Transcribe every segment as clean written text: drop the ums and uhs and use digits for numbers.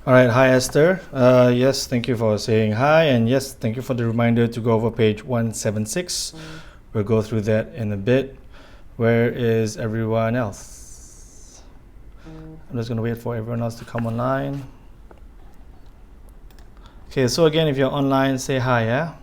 All right, hi Esther. Yes, thank you for saying hi, and yes, thank you for the reminder to go over page 176. We'll go through that in a bit. Where is everyone else? I'm just going to wait for everyone else to come online. Okay, so again, if you're online, say hi, yeah?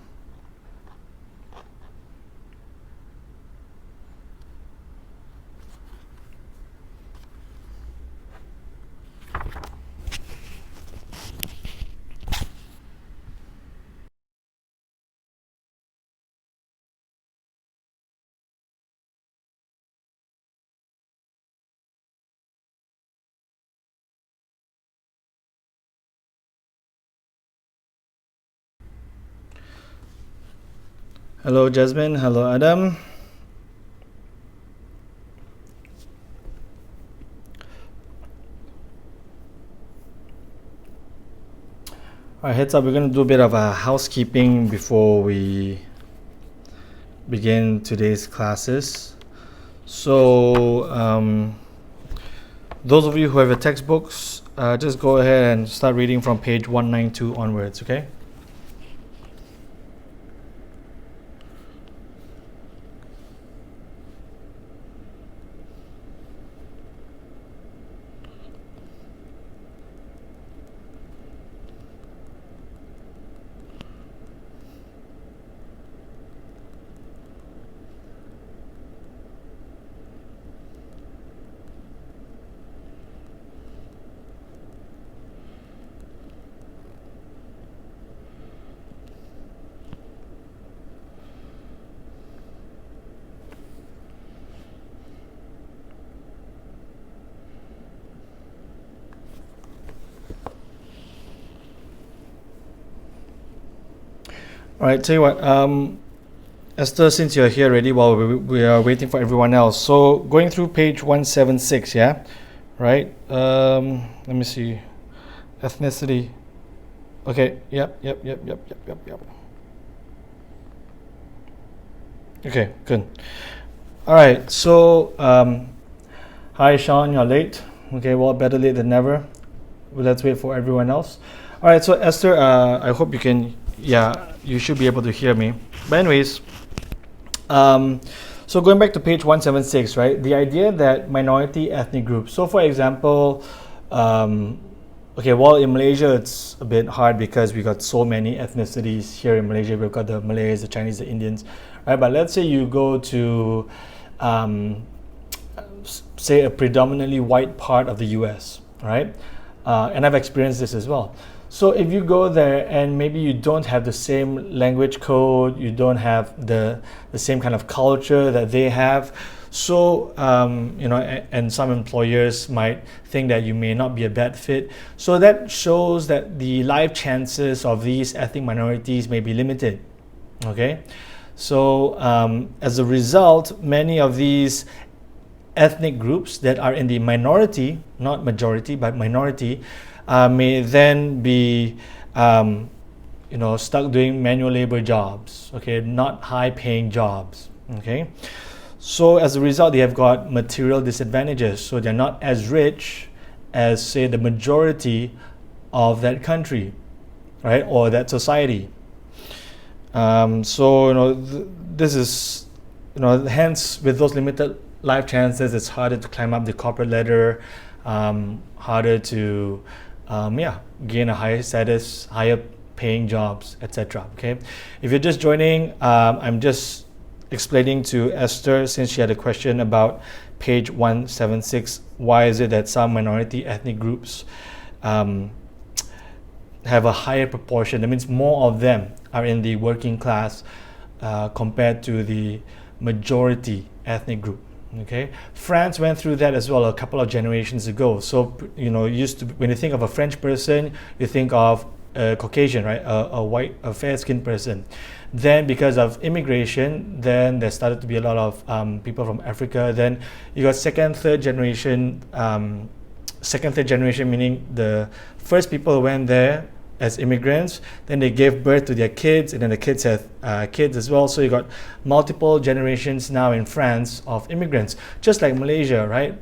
Hello, Jasmine. Hello, Adam. All right, heads up, we're going to do a bit of housekeeping before we begin today's classes. So, those of you who have your textbooks, just go ahead and start reading from page 192 onwards, okay? All right, tell you what, Esther, since you're here already, while we are waiting for everyone else, so going through page 176, yeah, right? Let me see, ethnicity. Okay, yep. Okay, good. All right, so hi Sean, you're late. Okay, well, better late than never. Well, let's wait for everyone else. All right, so Esther, I hope you can, you should be able to hear me. But anyways, so going back to page 176, right? The idea that minority ethnic groups. So for example, okay, well, in Malaysia, it's a bit hard because we got so many ethnicities here in Malaysia. We've got the Malays, the Chinese, the Indians, right? But let's say you go to, say, a predominantly white part of the US, right? And I've experienced this as well. So if you go there and maybe you don't have the same language code, you don't have the same kind of culture that they have, so and some employers might think that you may not be a bad fit. So that shows that the life chances of these ethnic minorities may be limited. Okay, so as a result, many of these ethnic groups that are in the minority, not majority, but minority, may then be stuck doing manual labor jobs, okay, not high paying jobs, okay. So as a result, they have got material disadvantages, so they're not as rich as, say, the majority of that country, right, or that society. This is, hence with those limited life chances, it's harder to climb up the corporate ladder, harder to gain a higher status, higher paying jobs, etc. Okay, if you're just joining, I'm just explaining to Esther, since she had a question about page 176, why is it that some minority ethnic groups have a higher proportion? That means more of them are in the working class compared to the majority ethnic group. Okay, France went through that as well a couple of generations ago. So used to, when you think of a French person, you think of a Caucasian, right? A white, a fair-skinned person. Then because of immigration, then there started to be a lot of people from Africa. Then you got second, third generation meaning the first people who went there as immigrants, then they gave birth to their kids, and then the kids have kids as well. So you got multiple generations now in France of immigrants, just like Malaysia, right?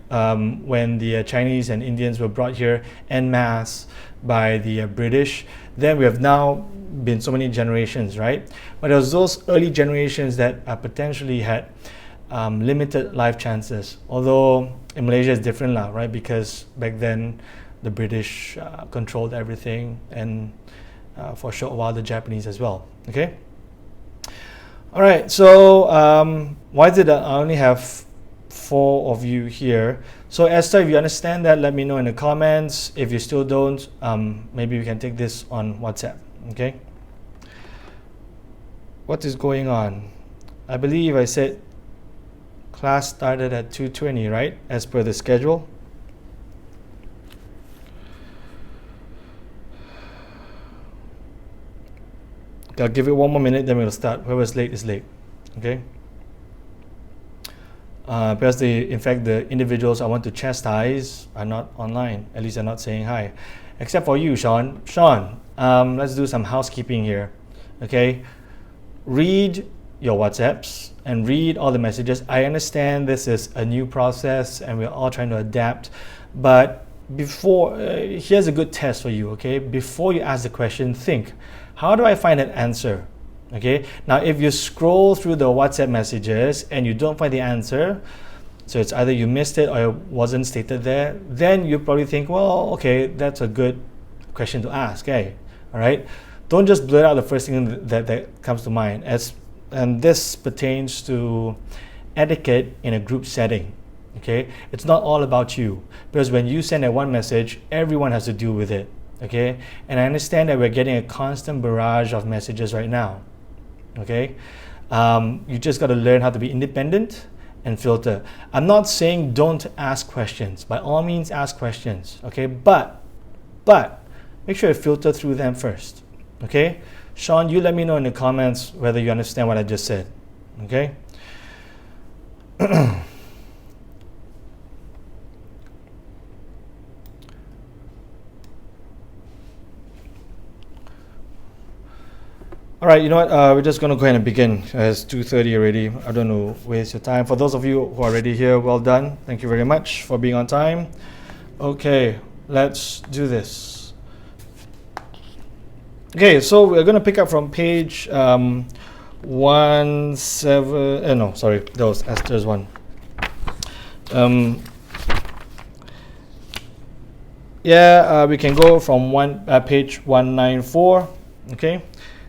When the Chinese and Indians were brought here en masse by the British, then we have now been so many generations, right? But it was those early generations that potentially had limited life chances. Although in Malaysia it's different now, right? Because back then the British controlled everything, and for a short while the Japanese as well. Okay. All right. So why did I only have 4 of you here? So Esther, if you understand that, let me know in the comments. If you still don't, maybe we can take this on WhatsApp. Okay. What is going on? I believe I said class started at 2:20, right? As per the schedule. I'll give it 1 more minute, then we'll start. Whoever's late is late. Okay. Because in fact, the individuals I want to chastise are not online. At least they're not saying hi, except for you, Sean. Sean, let's do some housekeeping here. Okay. Read your WhatsApps and read all the messages. I understand this is a new process and we're all trying to adapt, but before, here's a good test for you. Okay. Before you ask the question, think, how do I find an answer? Okay, now if you scroll through the WhatsApp messages and you don't find the answer, so it's either you missed it or it wasn't stated there, then you probably think, well, okay, that's a good question to ask. Okay, all right, don't just blurt out the first thing that comes to mind. And this pertains to etiquette in a group setting. Okay, it's not all about you, because when you send that one message, everyone has to deal with it. Okay, and I understand that we're getting a constant barrage of messages right now. Okay, you just got to learn how to be independent and filter. I'm not saying don't ask questions. By all means, ask questions. Okay, but make sure you filter through them first. Okay, Sean, you let me know in the comments whether you understand what I just said. Okay. All right, you know what? We're just going to go ahead and begin. It's 2:30 already. I don't know, waste your time. For those of you who are already here, well done. Thank you very much for being on time. Okay, let's do this. Okay, so we're going to pick up from page 17. No, sorry, that was Esther's one. We can go from page 194. Okay.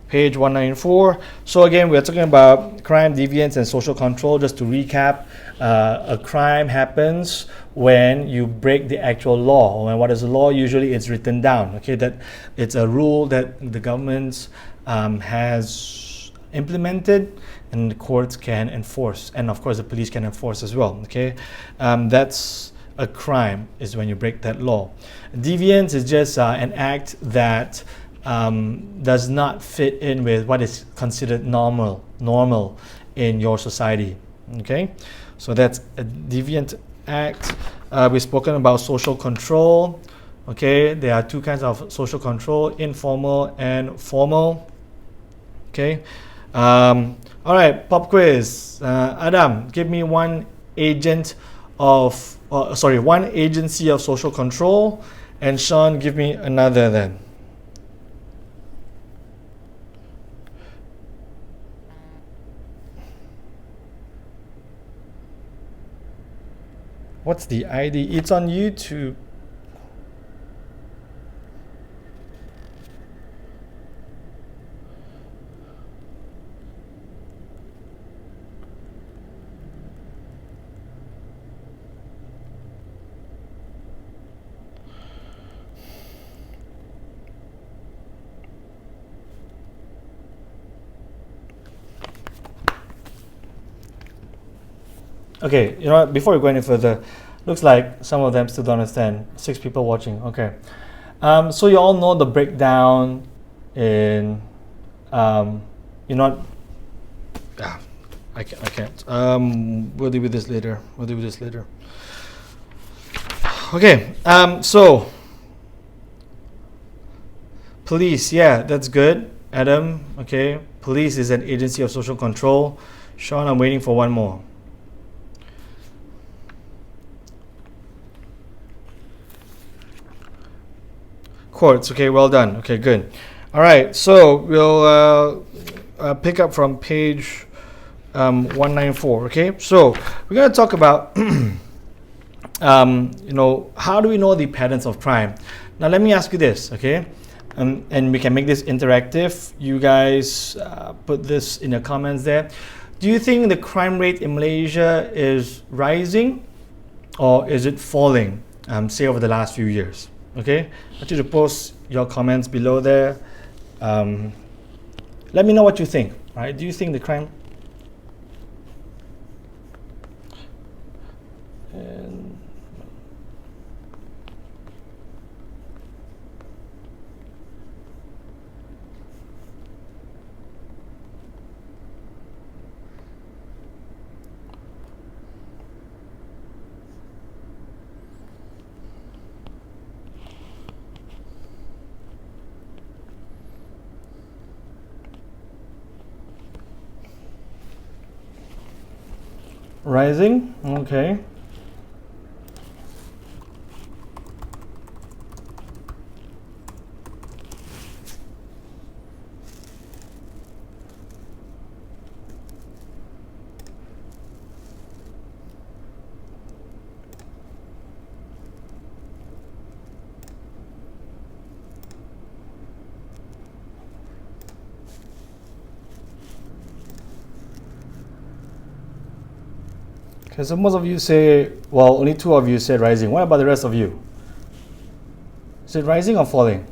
Page 194. So again, we're talking about crime, deviance, and social control. Just to recap, a crime happens when you break the actual law. And what is the law? Usually it's written down. Okay, that it's a rule that the government has implemented, and the courts can enforce, and of course the police can enforce as well. Okay, that's a crime, is when you break that law. Deviance is just an act that does not fit in with what is considered normal in your society. Okay, so that's a deviant act. We've spoken about social control. Okay, there are 2 kinds of social control: informal and formal. Okay, all right, pop quiz. Adam, give me one agency of social control, and Sean, give me another then. What's the ID? It's on YouTube. Okay, you know what, before we go any further, looks like some of them still don't understand. 6 people watching. Okay. So you all know the breakdown in, I can't. We'll deal with this later. Okay. So Police, yeah, that's good. Adam, okay. Police is an agency of social control. Sean, I'm waiting for one more. Courts, okay, well done. Okay, good. All right, so we'll pick up from page 194, okay? So we're going to talk about, how do we know the patterns of crime? Now, let me ask you this, okay? And we can make this interactive. You guys put this in the comments there. Do you think the crime rate in Malaysia is rising or is it falling, say over the last few years? Okay, I want you to post your comments below there. Let me know what you think. Right? Do you think the crime? And rising, okay. Okay, so most of you say, well, only 2 of you said rising. What about the rest of you? Is it rising or falling?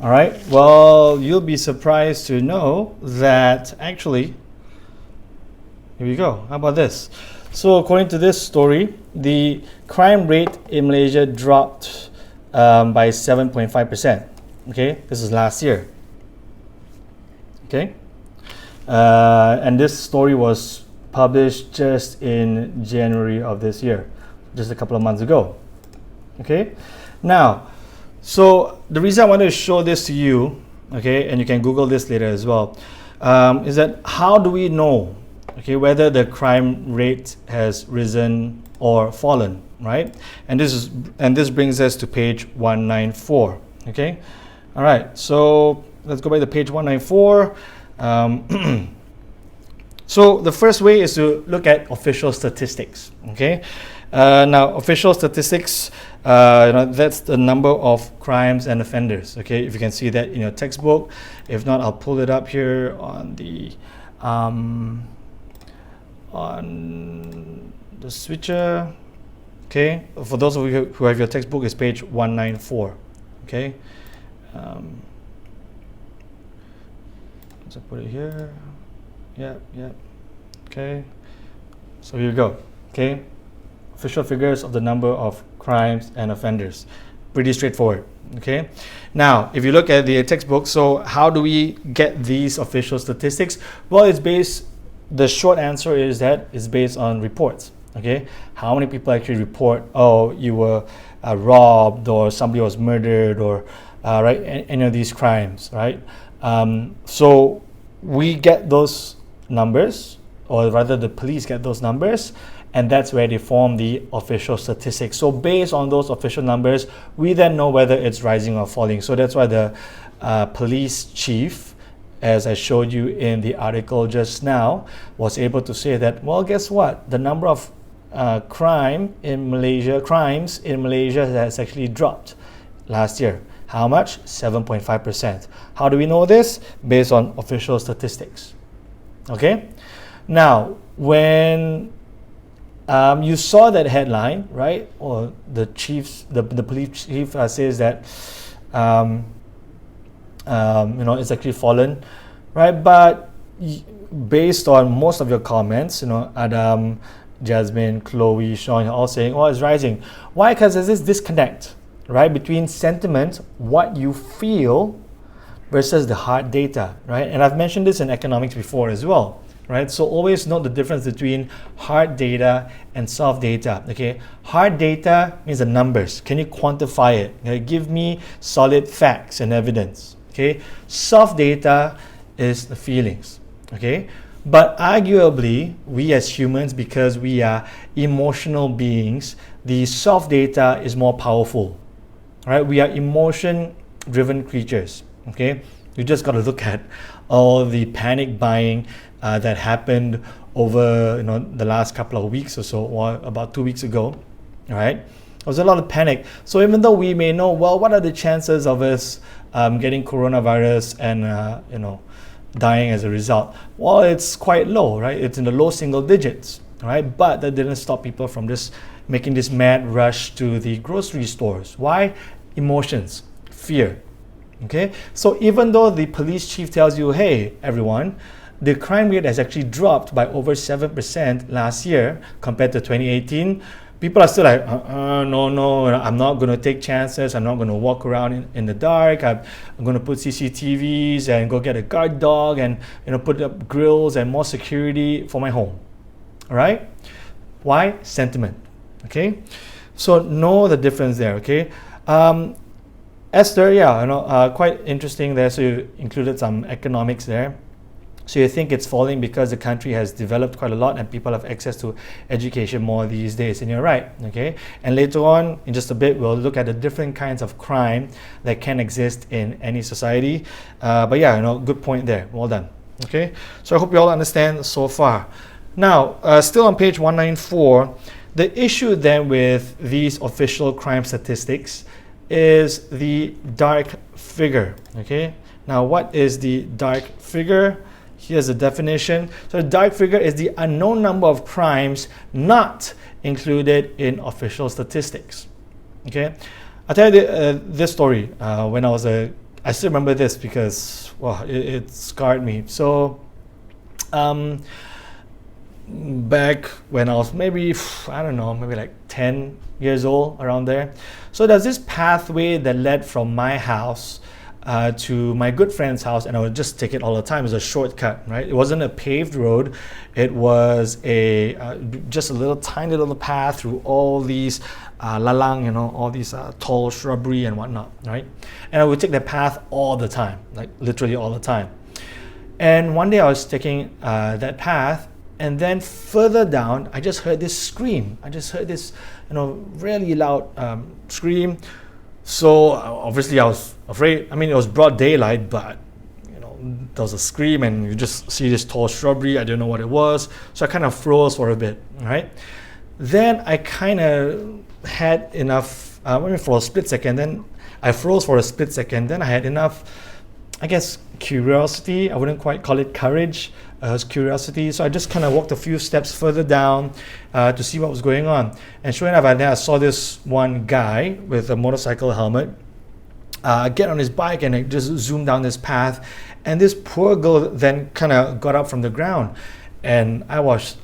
All right, well, you'll be surprised to know that actually, here we go. How about this? So according to this story, the crime rate in Malaysia dropped by 7.5%. Okay, this is last year. Okay, and this story was published just in January of this year, just a couple of months ago. Okay, now, so the reason I wanted to show this to you, okay, and you can Google this later as well, is that how do we know, okay, whether the crime rate has risen or fallen, right? And this brings us to page 194. Okay, all right. So let's go back to page 194. So the first way is to look at official statistics. Okay, now official statistics, that's the number of crimes and offenders. Okay, if you can see that in your textbook. If not, I'll pull it up here on the switcher. Okay, for those of you who have your textbook, it's page 194. Okay, so put it here. Yep. Okay, so here you go. Okay, official figures of the number of crimes and offenders. Pretty straightforward. Okay, now if you look at the textbook, so how do we get these official statistics? Well, the short answer is that it's based on reports. Okay, how many people actually report, oh, you were robbed, or somebody was murdered, or right, any of these crimes, right? So we get those numbers, or rather the police get those numbers, and that's where they form the official statistics. So based on those official numbers, we then know whether it's rising or falling. So that's why the police chief, as I showed you in the article just now, was able to say that, well, guess what? The number of crimes in Malaysia has actually dropped last year. How much? 7.5%. How do we know this? Based on official statistics. Okay. Now, when you saw that headline, right? Or the police chief says that it's actually fallen, right? But based on most of your comments, Adam, Jasmine, Chloe, Sean, you're all saying, oh, it's rising. Why? Because there's this disconnect, right, between sentiment, what you feel, versus the hard data, right? And I've mentioned this in economics before as well, right? So always note the difference between hard data and soft data, okay? Hard data means the numbers. Can you quantify it? Okay? Give me solid facts and evidence, okay? Soft data is the feelings, okay? But arguably, we as humans, because we are emotional beings, the soft data is more powerful, right? We are emotion-driven creatures. Okay, you just got to look at all the panic buying that happened over the last couple of weeks or so, or about 2 weeks ago. All right, there was a lot of panic. So even though we may know, well, what are the chances of us getting coronavirus and dying as a result? Well, it's quite low, right? It's in the low single digits, right? But that didn't stop people from just making this mad rush to the grocery stores. Why? Emotions, fear. Okay, so even though the police chief tells you, hey, everyone, the crime rate has actually dropped by over 7% last year compared to 2018, people are still like, no, I'm not going to take chances. I'm not going to walk around in the dark. I'm going to put CCTVs and go get a guard dog and put up grills and more security for my home. All right? Why? Sentiment. Okay, so know the difference there. Okay. Esther, quite interesting there. So you included some economics there. So you think it's falling because the country has developed quite a lot and people have access to education more these days. And you're right, okay? And later on, in just a bit, we'll look at the different kinds of crime that can exist in any society. But yeah, good point there. Well done. Okay? So I hope you all understand so far. Now, still on page 194, the issue then with these official crime statistics is the dark figure. Okay, now what is the dark figure? Here's the definition. So the dark figure is the unknown number of crimes not included in official statistics. Okay, I'll tell you this story. When I still remember this because it scarred me. So back when I was maybe like 10 years old, around there. So there's this pathway that led from my house to my good friend's house, and I would just take it all the time. It was a shortcut, right? It wasn't a paved road. It was just a little tiny little path through all these lalang, all these tall shrubbery and whatnot, right? And I would take that path all the time, like literally all the time. And one day I was taking that path, and then further down, I just heard this scream. I just heard this, really loud scream. So obviously I was afraid. I mean, it was broad daylight, but there was a scream, and you just see this tall shrubbery. I didn't know what it was, so I kind of froze for a bit. Right? Then I kind of had enough. For a split second. Then I froze for a split second. Then I had enough, I guess, curiosity. I wouldn't quite call it courage. It was curiosity. So I just kind of walked a few steps further down to see what was going on. And sure enough, I saw this one guy with a motorcycle helmet get on his bike and just zoom down this path. And this poor girl then kind of got up from the ground. And I was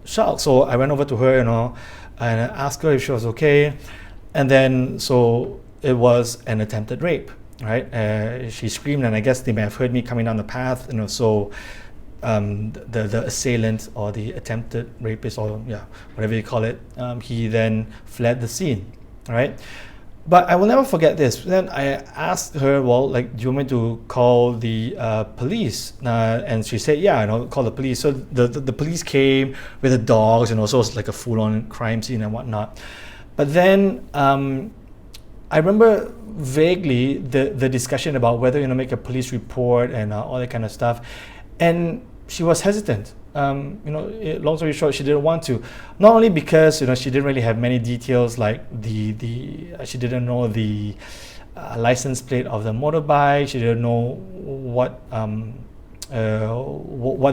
shocked. So I went over to her, and asked her if she was okay. And then, so it was an attempted rape. Right, she screamed, and I guess they may have heard me coming down the path. So the assailant or the attempted rapist, or whatever you call it, he then fled the scene. Right, but I will never forget this. Then I asked her, well, like, do you want me to call the police? And she said, yeah, call the police. So the police came with the dogs, and also it was like a full-on crime scene and whatnot. But then I remember vaguely the discussion about whether make a police report and all that kind of stuff, and she was hesitant. Long story short, she didn't want to. Not only because she didn't really have many details, like she didn't know the license plate of the motorbike. She didn't know what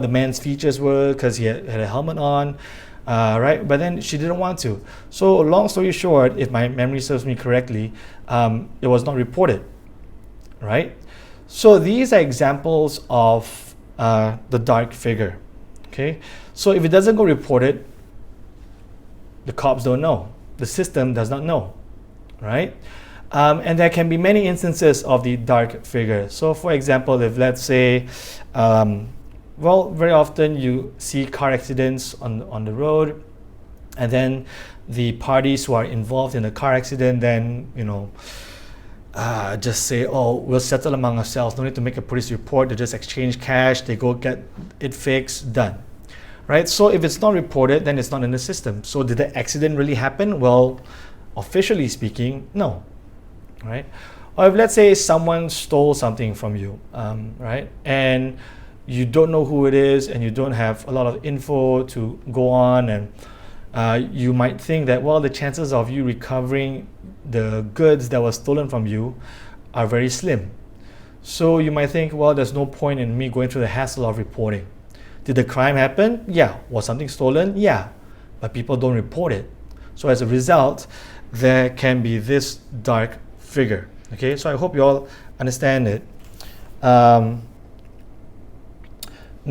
the man's features were because he had a helmet on. Right, but then she didn't want to. So long story short, if my memory serves me correctly, it was not reported. Right, so these are examples of the dark figure. Okay, so if it doesn't go reported, the cops don't know. The system does not know, right? And there can be many instances of the dark figure. So for example, if let's say, very often you see car accidents on the road, and then the parties who are involved in the car accident then, just say, oh, we'll settle among ourselves, no need to make a police report, they just exchange cash, they go get it fixed, done. Right? So if it's not reported, then it's not in the system. So did the accident really happen? Well, officially speaking, no. Right? Or if let's say someone stole something from you, right? And you don't know who it is, and you don't have a lot of info to go on, and you might think that, well, the chances of you recovering the goods that were stolen from you are very slim. So you might think, well, there's no point in me going through the hassle of reporting. Did the crime happen? Yeah. Was something stolen? Yeah. But people don't report it. So as a result, there can be this dark figure. Okay, so I hope you all understand it. No,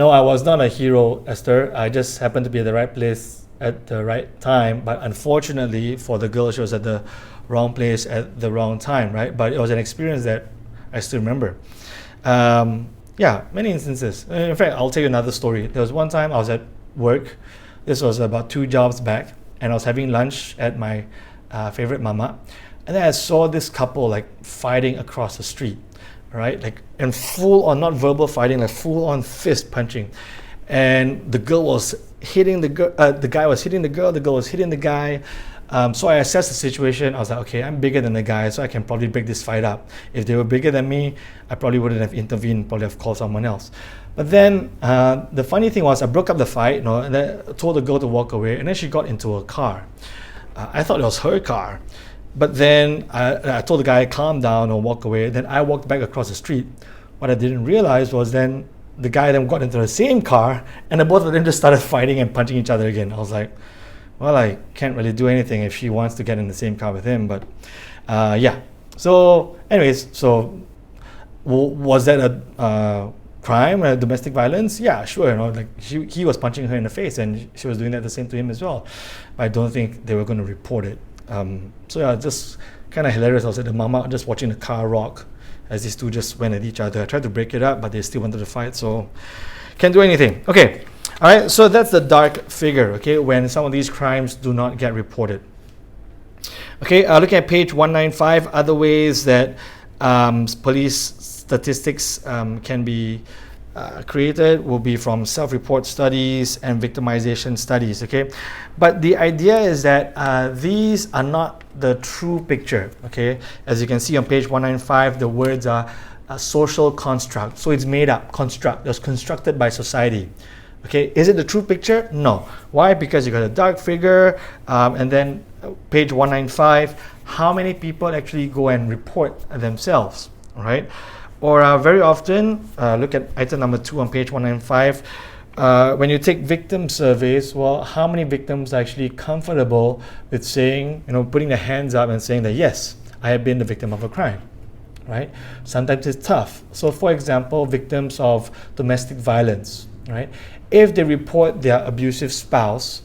I was not a hero, Esther. I just happened to be at the right place at the right time. But unfortunately for the girl, she was at the wrong place at the wrong time, right? But it was an experience that I still remember. Yeah, many instances. In fact, I'll tell you another story. There was one time I was at work. This was about 2 jobs back, and I was having lunch at my favorite mama, and then I saw this couple like fighting across the street, right? Like, and full on, not verbal fighting, like full on fist punching, and the girl was hitting the girl. The guy was hitting the girl. The girl was hitting the guy. So I assessed the situation. I was like, okay, I'm bigger than the guy, so I can probably break this fight up. If they were bigger than me, I probably wouldn't have intervened, probably have called someone else. But then the funny thing was, I broke up the fight, and then I told the girl to walk away, and then she got into a car. I thought it was her car. But then I told the guy, calm down or walk away. Then I walked back across the street. What I didn't realize was then the guy then got into the same car, and the both of them just started fighting and punching each other again. I was like, well, I can't really do anything if she wants to get in the same car with him, but yeah. So anyways, so was that a crime, domestic violence? Yeah, sure. Like he was punching her in the face, and she was doing that the same to him as well. But I don't think they were going to report it. So yeah, just kind of hilarious. I was at the mama just watching the car rock as these two just went at each other. I tried to break it up, but they still wanted to fight, so can't do anything. Okay. All right, so that's the dark figure, okay, when some of these crimes do not get reported. Okay, looking at page 195, other ways that police statistics can be created will be from self-report studies and victimization studies, okay? But the idea is that these are not the true picture, okay? As you can see on page 195, the words are a social construct. So it's made up, construct, it was constructed by society. Okay, is it the true picture? No. Why? Because you got a dark figure, and then page 195, how many people actually go and report themselves, all right? Or very often, look at item number 2 on page 195, when you take victim surveys, well, how many victims are actually comfortable with saying, putting their hands up and saying that, yes, I have been the victim of a crime, right? Sometimes it's tough. So for example, victims of domestic violence, right? If they report their abusive spouse,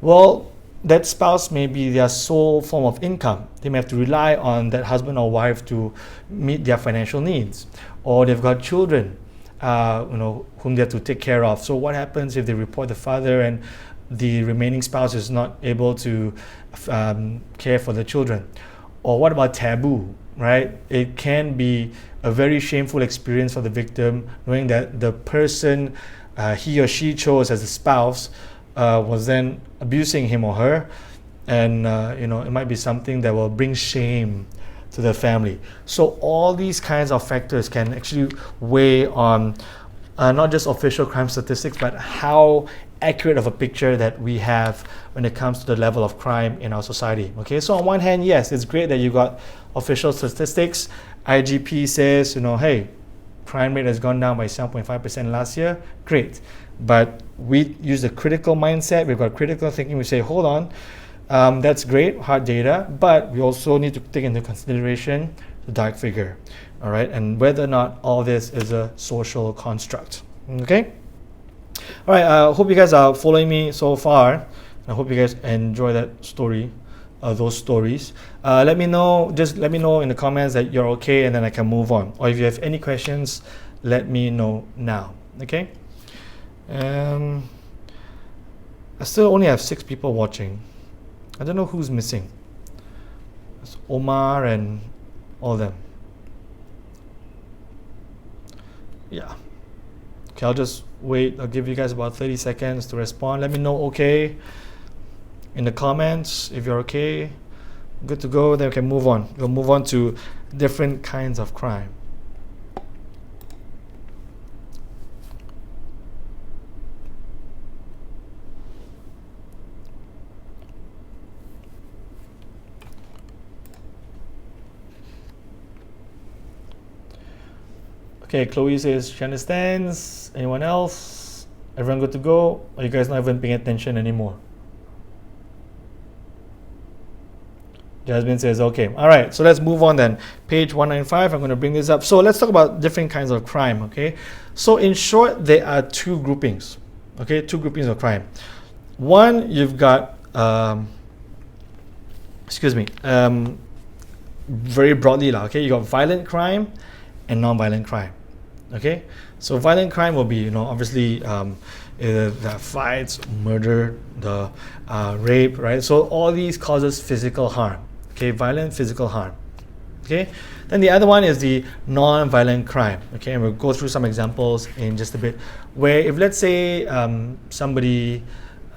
well, that spouse may be their sole form of income. They may have to rely on that husband or wife to meet their financial needs. Or they've got children, whom they have to take care of. So what happens if they report the father and the remaining spouse is not able to care for the children? Or what about taboo, right? It can be a very shameful experience for the victim knowing that the person he or she chose as a spouse was then abusing him or her, and it might be something that will bring shame to the family. So all these kinds of factors can actually weigh on not just official crime statistics, but how accurate of a picture that we have when it comes to the level of crime in our society. Okay, so on one hand, yes, it's great that you got official statistics. IGP says, hey, crime rate has gone down by 7.5% last year. Great. But we use the critical mindset. We've got critical thinking. We say, hold on, that's great, hard data, but we also need to take into consideration the dark figure, all right, and whether or not all this is a social construct. Okay. All right. I hope you guys are following me so far. I hope you guys enjoy that story, those stories. Let me know. Just let me know in the comments that you're okay, and then I can move on. Or if you have any questions, let me know now. Okay. I still only have 6 people watching. I don't know who's missing. It's Omar and all them. Yeah. Okay, I'll just wait. I'll give you guys about 30 seconds to respond. Let me know okay in the comments if you're okay. Good to go. Then we can move on. We'll move on to different kinds of crime. Okay, Chloe says she understands. Anyone else? Everyone good to go? Are you guys not even paying attention anymore? Jasmine says okay. All right, so let's move on then. Page 195, I'm going to bring this up. So let's talk about different kinds of crime, okay? So in short, there are 2 groupings, okay? 2 groupings of crime. One, you've got, very broadly, okay? You got violent crime and non-violent crime. Okay, so violent crime will be, obviously the fights, murder, the rape, right? So all these causes physical harm. Okay, violent physical harm. Okay, then the other one is the non-violent crime. Okay, and we'll go through some examples in just a bit. Where if let's say somebody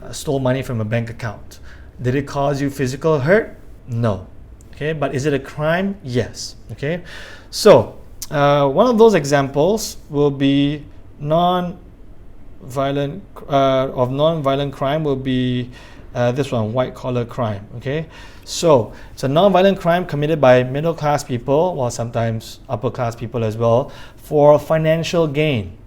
stole money from a bank account, did it cause you physical hurt? No. Okay, but is it a crime? Yes. Okay, so. One of those examples will be non-violent crime will be this one, white collar crime. Okay, so it's a non-violent crime committed by middle class people, or sometimes upper class people as well, for financial gain,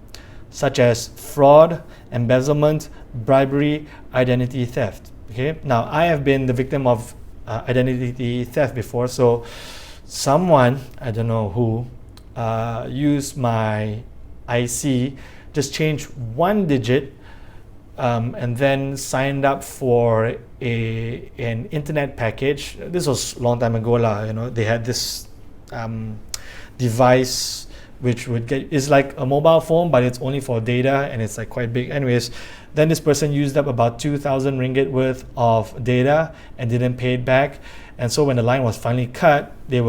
such as fraud, embezzlement, bribery, identity theft. Okay, now I have been the victim of identity theft before, so someone, I don't know who, used my IC, just changed 1 digit, and then signed up for an internet package. This was a long time ago, they had this device which is like a mobile phone, but it's only for data, and it's like quite big. Anyways, then this person used up about 2,000 ringgit worth of data and didn't pay it back. And so when the line was finally cut, they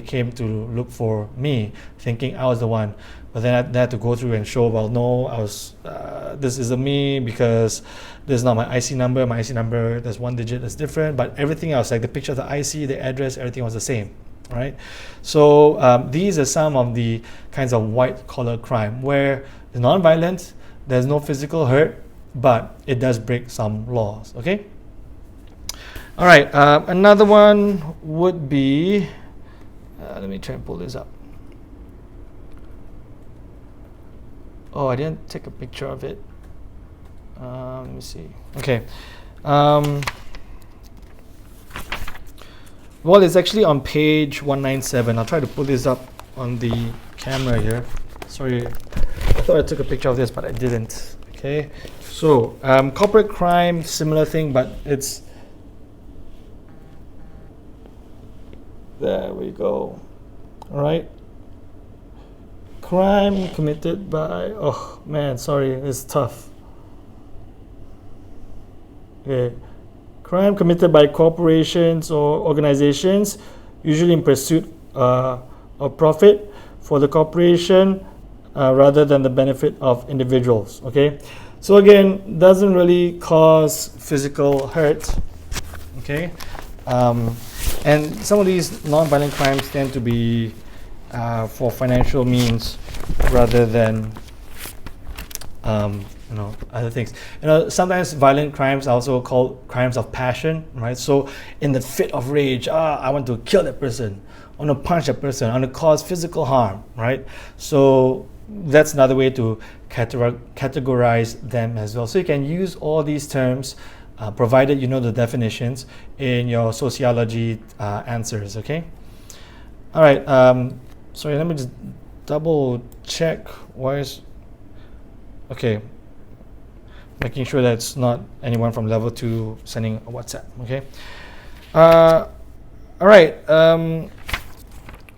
came to look for me, thinking I was the one. But then I had to go through and show, well, no, this isn't me, because this is not my IC number. My IC number, there's 1 digit that's different, but everything else, like the picture of the IC, the address, everything was the same, right? So these are some of the kinds of white collar crime where it's non-violent, there's no physical hurt, but it does break some laws, okay? All right, another one would be, let me try and pull this up. Oh, I didn't take a picture of it. Let me see. Okay. Well, it's actually on page 197. I'll try to pull this up on the camera here. Sorry, I thought I took a picture of this, but I didn't. Okay. So, corporate crime, similar thing, but it's... There we go. All right. Crime committed by, oh man, sorry, it's tough. Okay. Crime committed by corporations or organizations, usually in pursuit of profit for the corporation rather than the benefit of individuals. Okay. So again, doesn't really cause physical hurt. Okay. And some of these non-violent crimes tend to be for financial means rather than other things. Sometimes violent crimes are also called crimes of passion, right? So in the fit of rage, I want to kill that person, I want to punch that person, I want to cause physical harm, right? So that's another way to categorize them as well. So you can use all these terms provided you know the definitions in your sociology answers, okay? All right, sorry, let me just double check. Okay, making sure that it's not anyone from level 2 sending a WhatsApp. Okay. All right.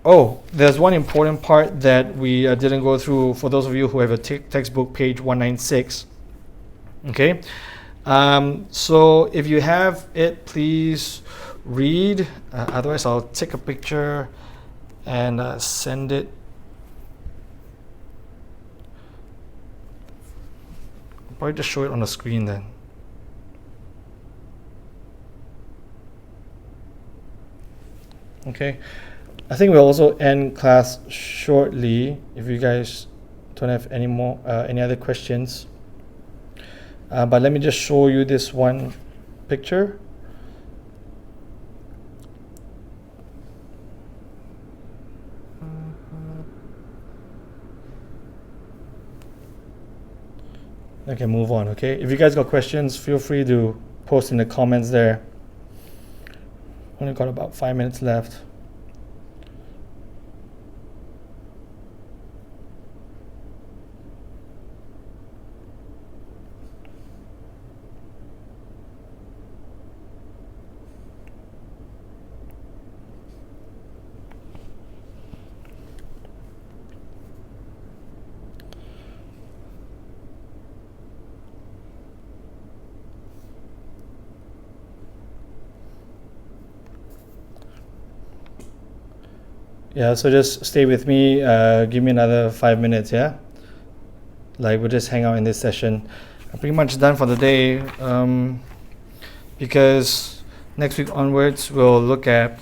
Oh, there's one important part that we didn't go through for those of you who have a textbook, page 196. Okay. So if you have it, please read. Otherwise, I'll take a picture and send it. I'll probably just show it on the screen then. Okay. I think we'll also end class shortly if you guys don't have any other questions. But let me just show you this one picture. Okay, move on. Okay, if you guys got questions, feel free to post in the comments there. Only got about 5 minutes left. Yeah, so just stay with me. Give me another 5 minutes, yeah? Like, we'll just hang out in this session. I'm pretty much done for the day, because next week onwards, we'll look at,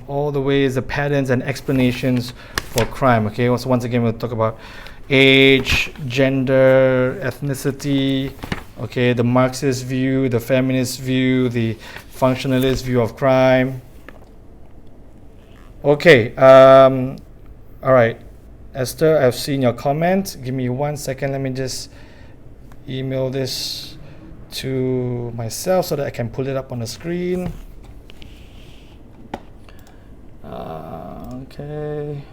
all the ways, the patterns and explanations for crime, okay? So once again, we'll talk about age, gender, ethnicity, okay, the Marxist view, the feminist view, the functionalist view of crime. Okay, all right, Esther, I've seen your comment. Give me 1 second. Let me just email this to myself so that I can pull it up on the screen. Okay,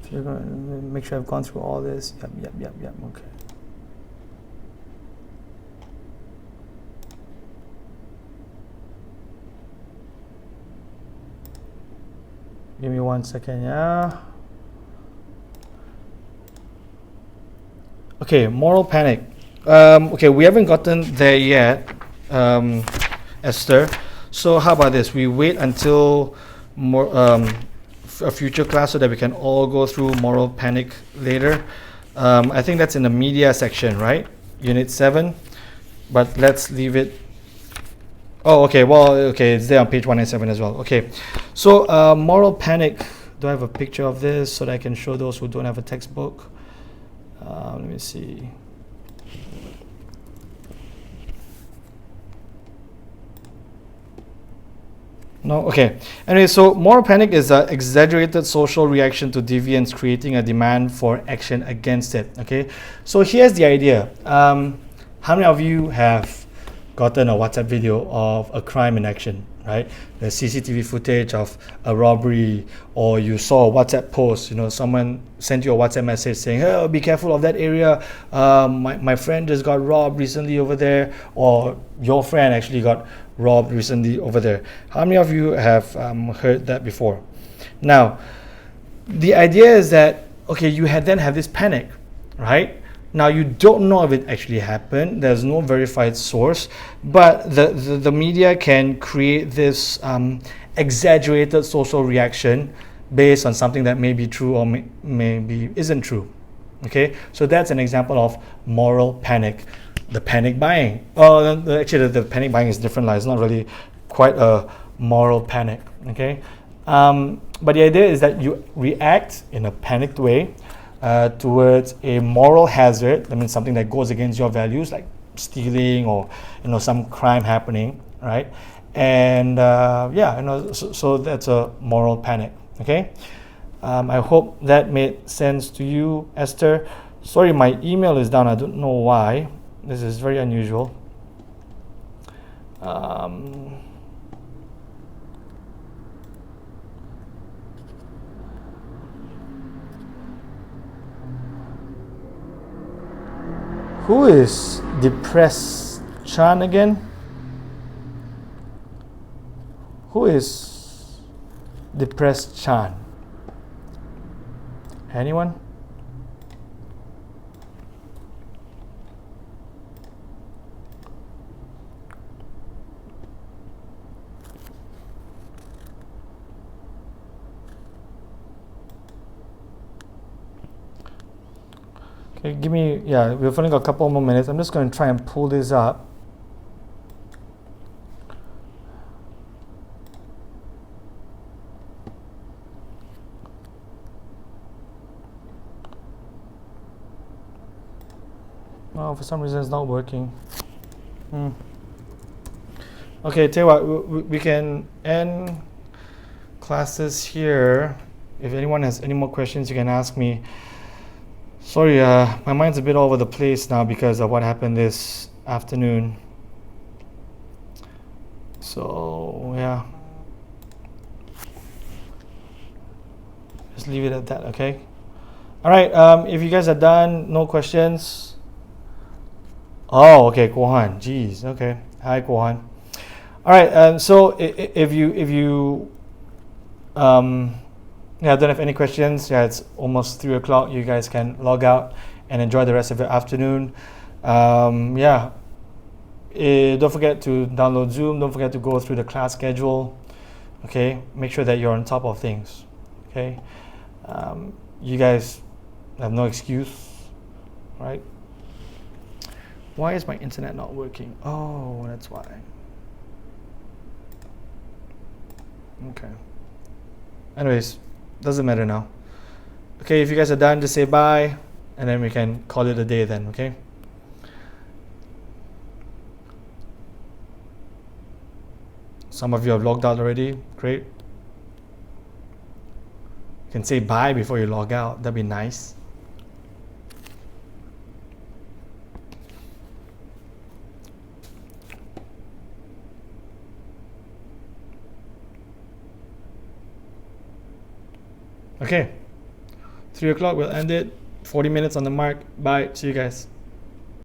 so you're gonna make sure I've gone through all this. Yep, okay. Give me 1 second, yeah. Okay, moral panic. Okay, we haven't gotten there yet, Esther. So how about this? We wait until a future class so that we can all go through moral panic later. I think that's in the media section, right? Unit 7. But let's leave it. Oh, okay. Well, okay, it's there on page 197 as well. Okay, so moral panic. Do I have a picture of this so that I can show those who don't have a textbook? Let me see. No, okay. Anyway, so moral panic is an exaggerated social reaction to deviance, creating a demand for action against it. Okay, so here's the idea. How many of you have gotten a WhatsApp video of a crime in action, right? The CCTV footage of a robbery, or you saw a WhatsApp post, someone sent you a WhatsApp message saying, "Oh, be careful of that area. My friend just got robbed recently over there," or your friend actually got robbed recently over there. How many of you have heard that before? Now, the idea is that, okay, you then have this panic, right? Now, you don't know if it actually happened. There's no verified source, but the media can create this exaggerated social reaction based on something that may be true or maybe isn't true. Okay, so that's an example of moral panic. The panic buying. Actually, the panic buying is different. It's not really quite a moral panic. Okay, but the idea is that you react in a panicked way towards a moral hazard. That means something that goes against your values, like stealing or some crime happening, right? And so that's a moral panic. Okay, I hope that made sense to you, Esther. Sorry, my email is down. I don't know why. This is very unusual. Who is depressed Chan again? Who is depressed Chan? Anyone? Okay, give me, yeah, we've only got a couple more minutes. I'm just going to try and pull this up. Oh, for some reason it's not working. Okay, tell you what, we can end classes here. If anyone has any more questions, you can ask me. Sorry, my mind's a bit all over the place now because of what happened this afternoon. So, yeah. Just leave it at that, okay? All right, if you guys are done, no questions. Oh, okay, Guohan. Jeez, okay. Hi, Guohan. All right, so if you don't have any questions, it's almost 3 o'clock. You guys can log out and enjoy the rest of your afternoon. Don't forget to download Zoom. Don't forget to go through the class schedule. Okay, make sure that you're on top of things. Okay, you guys have no excuse, right? Why is my internet not working? Oh, that's why. Okay. Anyways, doesn't matter now. Okay, if you guys are done, just say bye, and then we can call it a day then, okay? Some of you have logged out already. Great. You can say bye before you log out. That'd be nice. Okay, 3 o'clock, we'll end it. 40 minutes on the mark. Bye, see you guys.